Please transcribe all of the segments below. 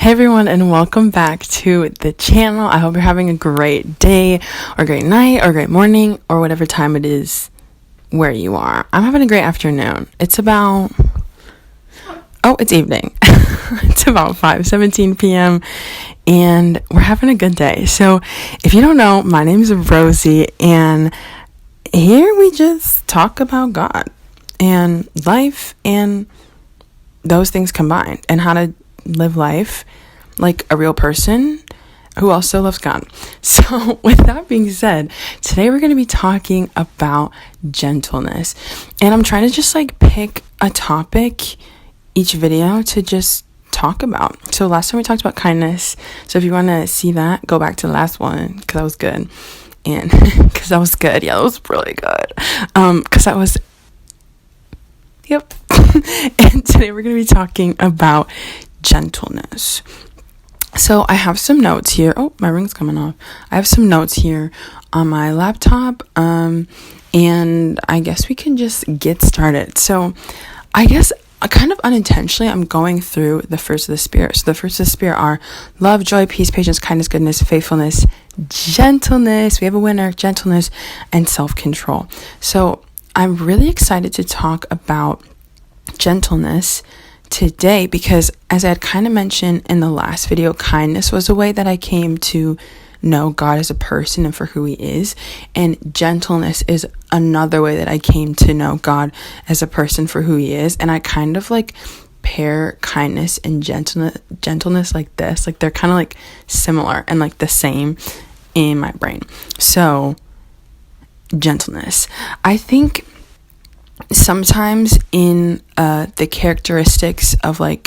Hey everyone, and welcome back to the channel. I hope you're having a great day or great night or great morning or whatever time it is where you are. I'm having a great afternoon. It's evening. It's about 5:17 p.m. and we're having a good day. So if you don't know, my name is Rosie, and here we just talk about God and life and those things combined and how to live life like a real person who also loves God. So with that being said, today we're going to be talking about gentleness, and I'm trying to just pick a topic each video to just talk about. So last time we talked about kindness, so if you want to see that, go back to the last one because that was good. And because that was good, that was really good, because that was yep. And today we're going to be talking about gentleness. So I have some notes here. Oh, my ring's coming off. I have some notes here on my laptop, and I guess we can just get started. So I guess kind of unintentionally, I'm going through the fruits of the Spirit. So the fruits of the Spirit are love, joy, peace, patience, kindness, goodness, faithfulness, gentleness. We have a winner, gentleness, and self-control. So I'm really excited to talk about gentleness today because, as I had kind of mentioned in the last video, kindness was a way that I came to know God as a person and for who he is, and gentleness is another way that I came to know God as a person for who he is. And I kind of pair kindness and gentleness like this, they're kind of similar and the same in my brain. So gentleness, I think sometimes in the characteristics of a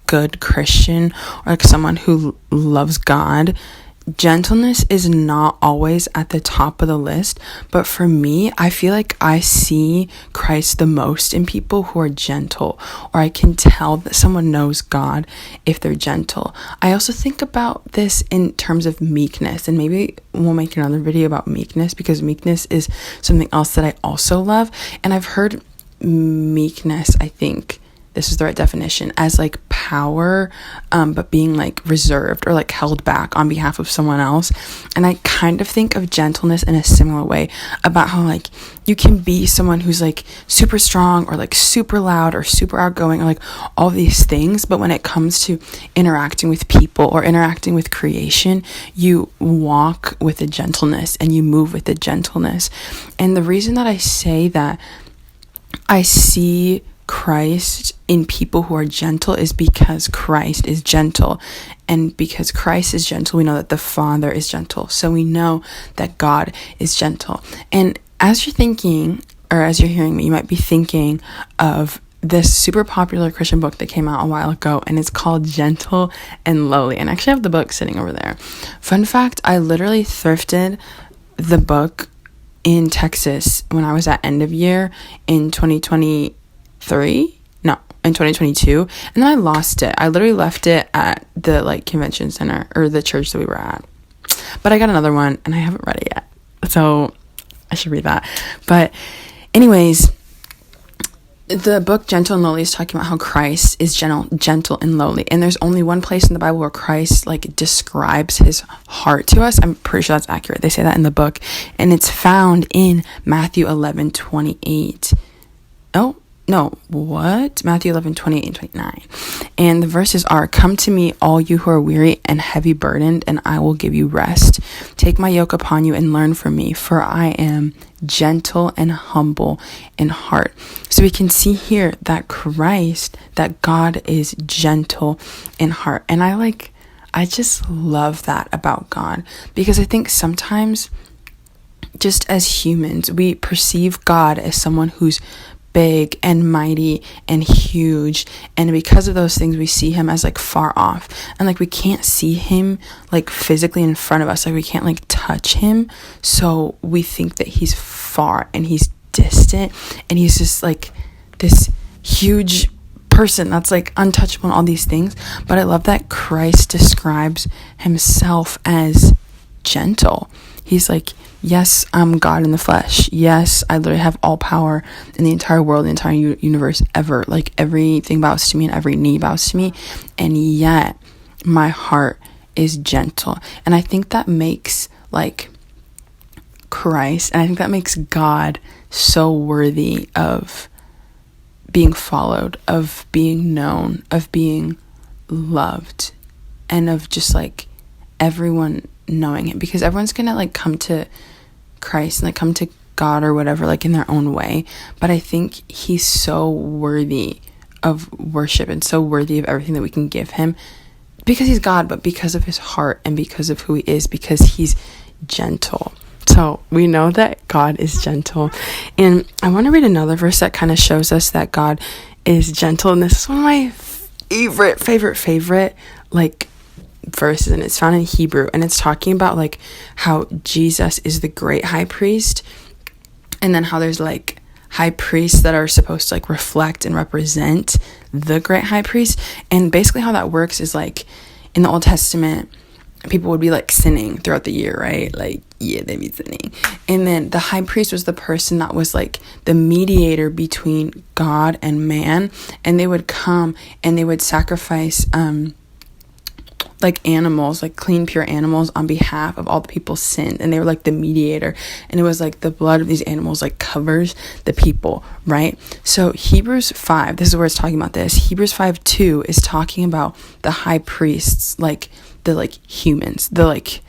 good Christian or someone who loves God, gentleness is not always at the top of the list. But for me, I feel like I see Christ the most in people who are gentle, or I can tell that someone knows God if they're gentle. I also think about this in terms of meekness, and maybe we'll make another video about meekness because meekness is something else that I also love. And I've heard meekness, I think this is the right definition, as power, but being reserved or held back on behalf of someone else. And I kind of think of gentleness in a similar way, about how you can be someone who's super strong or super loud or super outgoing or all these things, but when it comes to interacting with people or interacting with creation, you walk with a gentleness and you move with a gentleness. And the reason that I say that I see Christ in people who are gentle is because Christ is gentle, and because Christ is gentle, we know that the Father is gentle, so we know that God is gentle. And as you're thinking, or as you're hearing me, you might be thinking of this super popular Christian book that came out a while ago, and it's called Gentle and Lowly, and I actually have the book sitting over there. Fun fact, I literally thrifted the book in Texas when I was at end of year in 2022, and then I lost it. I literally left it at the convention center or the church that we were at, but I got another one and I haven't read it yet, so I should read that. But anyways, the book Gentle and Lowly is talking about how Christ is gentle and lowly, and there's only one place in the Bible where Christ describes his heart to us. I'm pretty sure that's accurate. They say that in the book, and it's found in Matthew 11:28. Oh no, what? Matthew 11:28 and 29. And the verses are, "Come to me, all you who are weary and heavy burdened, and I will give you rest. Take my yoke upon you and learn from me, for I am gentle and humble in heart." So we can see here that that God is gentle in heart. And I just love that about God, because I think sometimes just as humans, we perceive God as someone who's big and mighty and huge, and because of those things we see him as far off, and we can't see him physically in front of us, we can't touch him, so we think that he's far and he's distant and he's just this huge person that's untouchable and all these things. But I love that Christ describes himself as gentle. He's yes, I'm God in the flesh. Yes, I literally have all power in the entire world, the entire universe ever. Everything bows to me and every knee bows to me. And yet, my heart is gentle. And I think that makes like Christ, and I think that makes God so worthy of being followed, of being known, of being loved, and of just like everyone knowing him, because everyone's gonna like come to Christ and like come to God or whatever, like in their own way. But I think he's so worthy of worship and so worthy of everything that we can give him, because he's God, but because of his heart and because of who he is, because he's gentle. So we know that God is gentle. And I want to read another verse that kind of shows us that God is gentle. And this is one of my favorite like verses, and it's found in Hebrew, and it's talking about like how Jesus is the great high priest, and then how there's like high priests that are supposed to like reflect and represent the great high priest. And basically how that works is like in the Old Testament, people would be like sinning throughout the year, right? Like, yeah, they'd be sinning. And then the high priest was the person that was like the mediator between God and man. And they would come and they would sacrifice like animals, like clean, pure animals on behalf of all the people's sin. And they were like the mediator. And it was like the blood of these animals like covers the people, right? So Hebrews 5, this is where it's talking about this. Hebrews 5:2 is talking about the high priests, like the like humans, the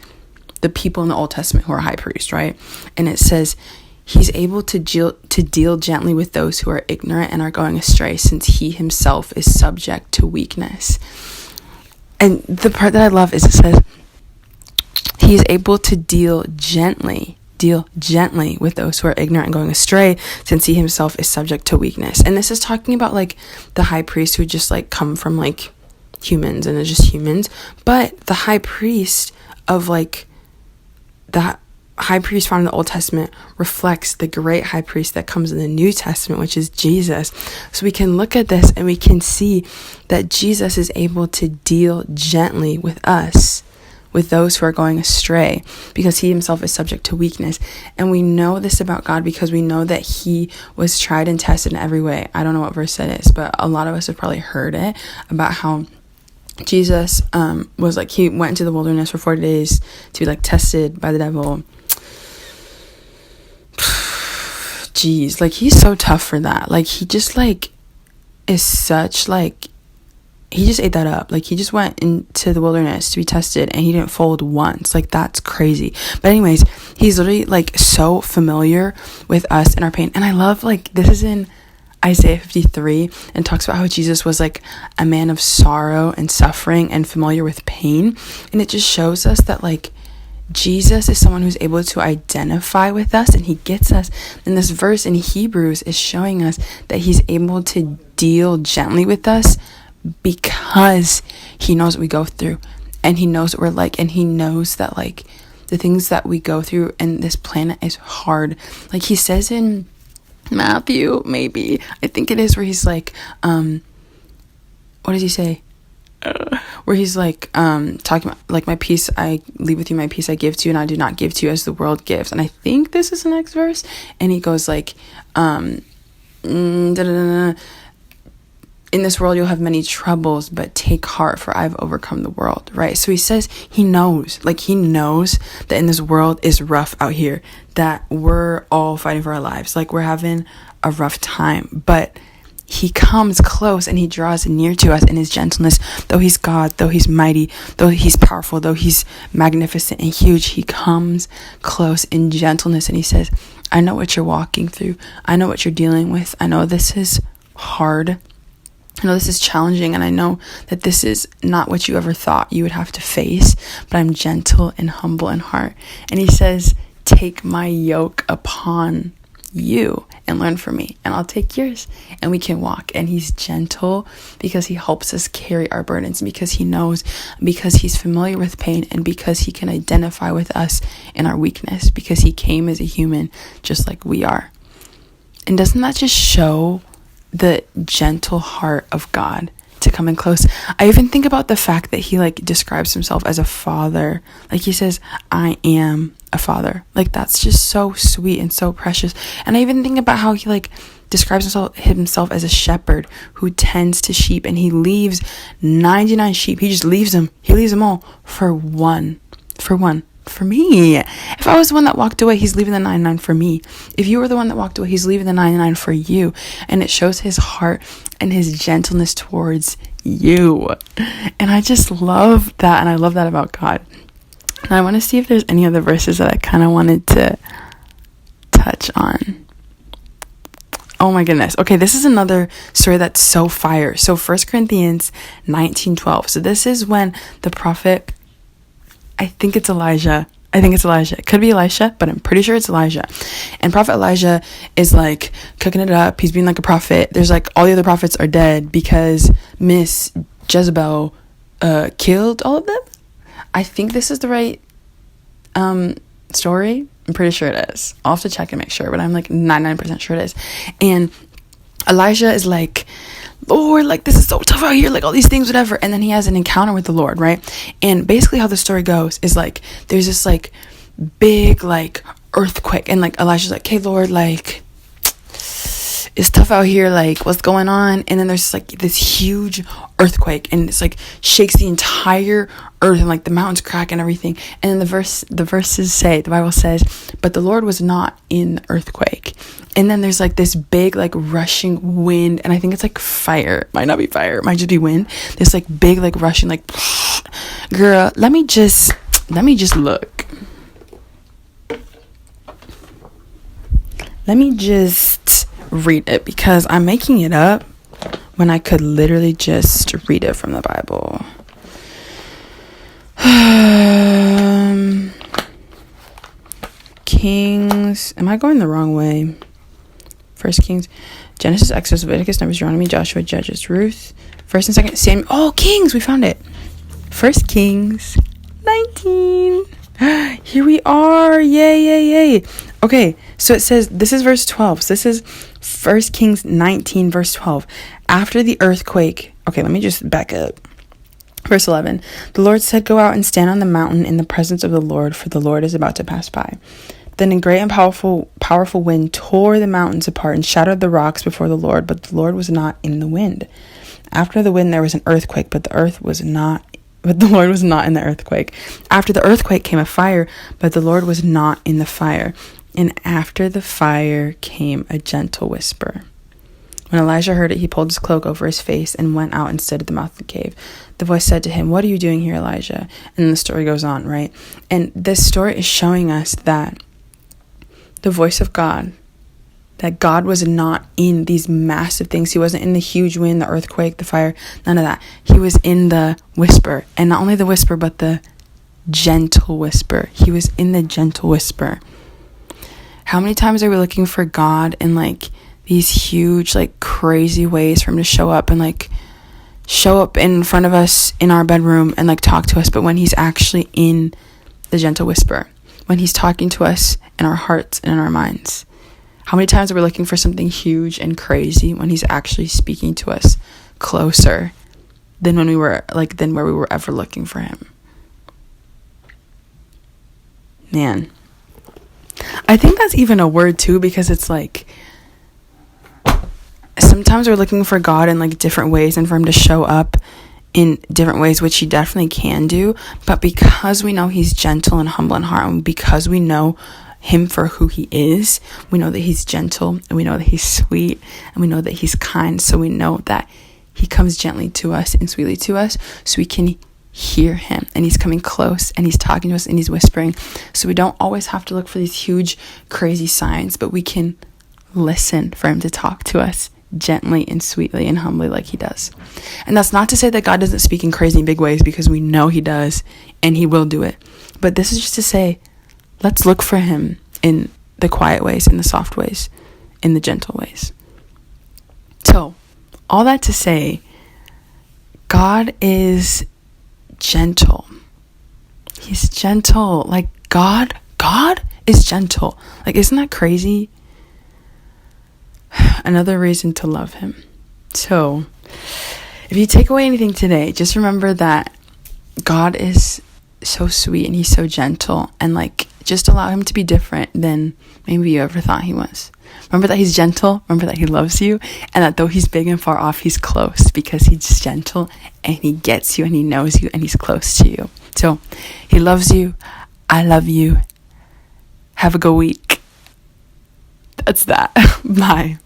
people in the Old Testament who are high priests, right? And it says he's able to deal gently with those who are ignorant and are going astray, since he himself is subject to weakness. And the part that I love is it says he's able to deal gently with those who are ignorant and going astray, since he himself is subject to weakness. And this is talking about like the high priests who just like come from like humans and are just humans. But the high priest of like the high priest found in the Old Testament reflects the great high priest that comes in the New Testament, which is Jesus. So we can look at this and we can see that Jesus is able to deal gently with us, with those who are going astray, because he himself is subject to weakness. And we know this about God because we know that he was tried and tested in every way. I don't know what verse that is, but a lot of us have probably heard it about how Jesus was like, he went into the wilderness for 40 days to be like tested by the devil. Jeez, like he's so tough for that. Like he just like is such like, he just ate that up. Like he just went into the wilderness to be tested and he didn't fold once. Like that's crazy. But anyways, he's literally like so familiar with us and our pain. And I love like this is in Isaiah 53 and talks about how Jesus was like a man of sorrow and suffering and familiar with pain. And it just shows us that like Jesus is someone who's able to identify with us, and he gets us. And this verse in Hebrews is showing us that he's able to deal gently with us because he knows what we go through, and he knows what we're like, and he knows that like the things that we go through in this planet is hard. Like he says in Matthew, maybe, I think it is, where he's like, what does he say? Where he's like talking about like, my peace I leave with you, my peace I give to you, and I do not give to you as the world gives. And I think this is the next verse, and he goes like in this world you'll have many troubles, but take heart, for I've overcome the world, right? So he says he knows that in this world is rough out here, that we're all fighting for our lives, like we're having a rough time, but he comes close and he draws near to us in his gentleness. Though he's God, though he's mighty, though he's powerful, though he's magnificent and huge, he comes close in gentleness, and he says, I know what you're walking through. I know what you're dealing with. I know this is hard. I know this is challenging, and I know that this is not what you ever thought you would have to face, but I'm gentle and humble in heart. And he says, take my yoke upon you and learn from me, and I'll take yours, and we can walk. And he's gentle because he helps us carry our burdens, because he knows, because he's familiar with pain, and because he can identify with us in our weakness, because he came as a human just like we are. And doesn't that just show the gentle heart of God to come in close? I even think about the fact that he like describes himself as a father. Like he says, I am a father. Like that's just so sweet and so precious. And I even think about how he like describes himself as a shepherd who tends to sheep, and he leaves 99 sheep. He just leaves them. He leaves them all for one. For me. If I was the one that walked away, he's leaving the 99 for me. If you were the one that walked away, he's leaving the 99 for you. And it shows his heart and his gentleness towards you. And I just love that. And I love that about God. And I want to see if there's any other verses that I kind of wanted to touch on. Oh my goodness. Okay, this is another story that's so fire. So 1 Corinthians 19:12. So this is when the prophet, I think it's Elijah. It could be Elisha, but I'm pretty sure it's Elijah. And Prophet Elijah is like cooking it up. He's being like a prophet. There's like all the other prophets are dead because Miss Jezebel killed all of them. I think this is the right story. I'm pretty sure it is. I'll have to check and make sure, but I'm like 99% sure it is. And Elijah is like, Lord, like, this is so tough out here, like all these things, whatever. And then he has an encounter with the Lord, right? And basically how the story goes is like there's this like big like earthquake, and like Elijah's like, hey Lord, like it's tough out here, like what's going on? And then there's like this huge earthquake, and it's like shakes the entire earth, and like the mountains crack and everything. And then the verses say, the Bible says, but the Lord was not in the earthquake. And then there's like this big like rushing wind, and I think it's like fire. It might not be fire, it might just be wind. This like big like rushing, like, girl, let me just look. Let me just read it, because I'm making it up when I could literally just read it from the Bible. Kings. Am I going the wrong way? First Kings, Genesis, Exodus, Leviticus, Numbers, Deuteronomy, Joshua, Judges, Ruth, First and Second Samuel. Oh, Kings, we found it. First Kings 19. Here we are. Yay. Okay, so it says, this is verse 12. So this is First Kings 19, verse 12. After the earthquake. Okay, let me just back up. Verse 11. The Lord said, go out and stand on the mountain in the presence of the Lord, for the Lord is about to pass by. Then a great and powerful wind tore the mountains apart and shattered the rocks before the Lord, but the Lord was not in the wind. After the wind there was an earthquake, but the Lord was not in the earthquake. After the earthquake came a fire, but the Lord was not in the fire. And after the fire came a gentle whisper. When Elijah heard it, he pulled his cloak over his face and went out and stood at the mouth of the cave. The voice said to him, what are you doing here, Elijah? And the story goes on, right? And this story is showing us that the voice of God, that God was not in these massive things. He wasn't in the huge wind, the earthquake, the fire, none of that. He was in the whisper. And not only the whisper, but the gentle whisper. He was in the gentle whisper. How many times are we looking for God in like these huge, like crazy ways for him to show up and like show up in front of us in our bedroom and like talk to us, but when he's actually in the gentle whisper, when he's talking to us in our hearts and in our minds? How many times are we looking for something huge and crazy when he's actually speaking to us closer than when we were like than where we were ever looking for him? Man, I think that's even a word too, because it's like sometimes we're looking for God in like different ways and for him to show up in different ways, which he definitely can do. But because we know he's gentle and humble in heart, and because we know him for who he is, we know that he's gentle, and we know that he's sweet, and we know that he's kind. So we know that he comes gently to us and sweetly to us, so we can hear him, and he's coming close, and he's talking to us, and he's whispering. So we don't always have to look for these huge crazy signs, but we can listen for him to talk to us gently and sweetly and humbly like he does. And that's not to say that God doesn't speak in crazy and big ways, because we know he does, and he will do it. But this is just to say, let's look for him in the quiet ways, in the soft ways, in the gentle ways. So all that to say, God is gentle. He's gentle. Like God is gentle. Like, isn't that crazy? Another reason to love him. So if you take away anything today, just remember that God is so sweet, and he's so gentle, and like Just allow him to be different than maybe you ever thought he was. Remember that he's gentle. Remember that he loves you. And that though he's big and far off, he's close because he's gentle and he gets you and he knows you and he's close to you. So he loves you. I love you. Have a good week. That's that. Bye.